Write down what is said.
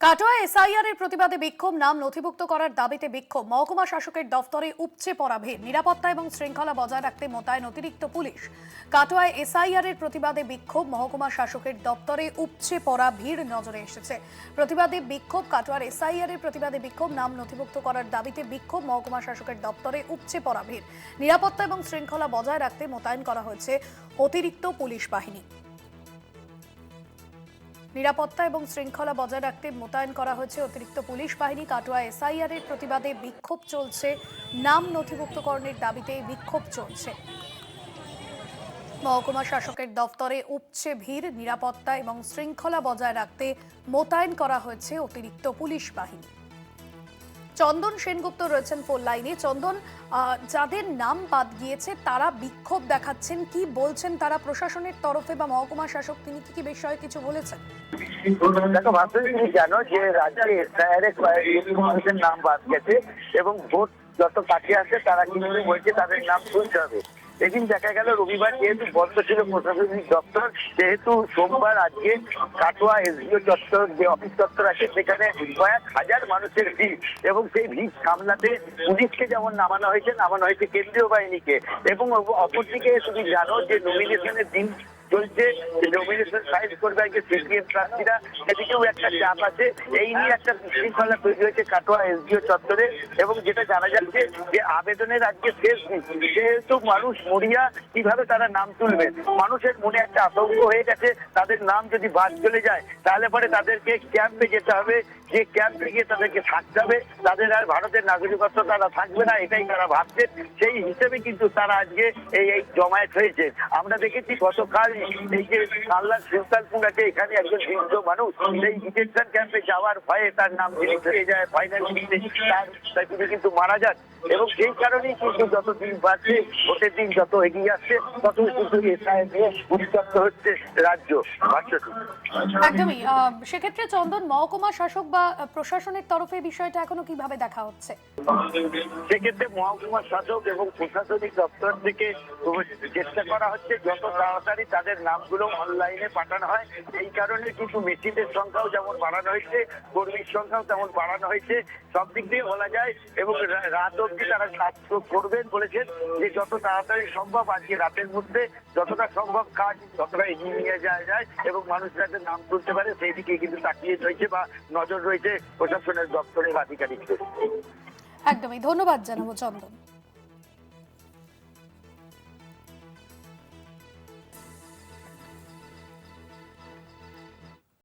Katwa SIR এর প্রতিবাদে বিক্ষোভ, নাম নথিভুক্ত করার দাবিতে বিক্ষোভ, মহকুমা শাসকের দফতরে উপচে পড়া ভিড়, নিরাপত্তা এবং শৃঙ্খলা বজায় রাখতে মোতায়েন অতিরিক্ত পুলিশ। কাটোয়ায় এসআইআর এর প্রতিবাদে বিক্ষোভ, মহকুমা শাসকের দপ্তরে উপচে পড়া ভিড় নজরে এসেছে। প্রতিবাদে বিক্ষোভ, কাটোয়ার এসআইআর এর প্রতিবাদে বিক্ষোভ, নাম নথিভুক্ত করার দাবিতে বিক্ষোভ, মহকুমা শাসকের দপ্তরে উপচে পড়া ভিড়, নিরাপত্তা এবং শৃঙ্খলা বজায় রাখতে মোতায়েন করা হয়েছে অতিরিক্ত পুলিশ বাহিনী। নিরাপত্তা এবং শৃঙ্খলা বজায় রাখতে মোতায়েন করা হয়েছে অতিরিক্ত পুলিশ বাহিনী। কাটোয়া এসআইআর এর প্রতিবাদে বিক্ষোভ চলছে, নাম নথিভুক্তকরণের দাবিতে বিক্ষোভ চলছে। মহকুমা শাসকের দফতরে উপচে ভিড়, নিরাপত্তা এবং শৃঙ্খলা বজায় রাখতে মোতায়েন করা হয়েছে অতিরিক্ত পুলিশ বাহিনী। চন্দন সেনগুপ্ত রয়েছেন ফোন লাইনে। চন্দন, যাদের নাম বাদ গিয়েছে তারা বিক্ষোভ দেখাচ্ছেন, কি বলছেন তারা প্রশাসনের তরফে বা মহকুমা শাসক তিনি কি বিষয়ে কিছু বলেছেন? দেখো ভাবতে তুমি জানো যে রাজ্যে এসআইআর মানুষের নাম বাদ গেছে এবং ভোট যত কাছে আসে তারা কিন্তু বলছে তাদের নাম তুলতে হবে। এদিন দেখা গেল রবিবার যেহেতু বন্ধ ছিল প্রশাসনিক দপ্তর, যেহেতু সোমবার আজকে কাটোয়া এসডিও চত্বর যে অফিস দপ্তর আছে সেখানে কয়েক হাজার মানুষের ভিড় এবং সেই ভিড় সামলাতে পুলিশকে যেমন নামানো হয়েছে কেন্দ্রীয় বাহিনীকে। এবং অপরদিকে তুমি জানো যে নমিনেশনের দিন চলছে, নমিনেশন ফাইল করবে আজকে সিপিএম প্রার্থীরা, সেদিকেও একটা চাপ আছে। এই নিয়ে একটা বিশৃঙ্খলা তৈরি হয়েছে কাটোয়া এসডিও চত্বরে এবং যেটা জানা যাচ্ছে যে আবেদনের আজকে শেষ দিন, যেহেতু মানুষ মরিয়া কিভাবে তারা নাম তুলবে, মানুষের মনে একটা আতঙ্ক হয়ে গেছে। তাদের নাম যদি বাদ চলে যায় তাহলে পরে তাদেরকে ক্যাম্পে যেতে হবে, যে ক্যাম্পে গিয়ে তাদেরকে থাকতে হবে, তাদের আর ভারতের নাগরিকত্ব তারা থাকবে না, এটাই তারা ভাবছেন। সেই হিসেবে কিন্তু তারা আজকে এই জমায়েত হয়েছে। আমরা দেখেছি গতকাল এই যে কাল্লার সুলতানপুর আছে, এখানে একজন বৃদ্ধ মানুষ সেই ডিটেনশন ক্যাম্পে যাওয়ার ভয়ে তার নাম ডিলিট হয়ে যায়, ফাইনালি তাই তিনি কিন্তু মারা যান। এবং সেই কারণেই কিন্তু যত দিন বাড়ছে, ভোটের দিন যত এগিয়ে আসছে, তত কিন্তু এসআইআর নিয়ে উত্তপ্ত হচ্ছে রাজ্য। একদমই। সেক্ষেত্রে চন্দন, মহকুমা শাসক বা প্রশাসনের তরফে বিষয়টা এখনো কিভাবে দেখা হচ্ছে? সেক্ষেত্রে মহকুমা শাসক এবং প্রশাসনিক দপ্তর থেকে চেষ্টা করা হচ্ছে যত তাড়াতাড়ি তাদের নামগুলো অনলাইনে পাঠানো হয়। এই কারণে কিন্তু মেশিনের সংখ্যাও যেমন বাড়ানো হয়েছে, কর্মীর সংখ্যাও তেমন বাড়ানো হয়েছে। সব দিক দিয়ে বলা যায় এবং রাত অব্দি তারা কাজ করবেন বলেছেন যে যত তাড়াতাড়ি সম্ভব আজকে রাতের মধ্যে যতটা সম্ভব কাজ ততটা এগিয়ে নিয়ে যাওয়া যায় এবং মানুষ যাতে নাম তুলতে পারে সেই দিকে কিন্তু তাকিয়ে রয়েছে বা নজর রয়েছে প্রশাসনের দপ্তরের আধিকারিকদের। একদমই, ধন্যবাদ জানাবো চন্দন।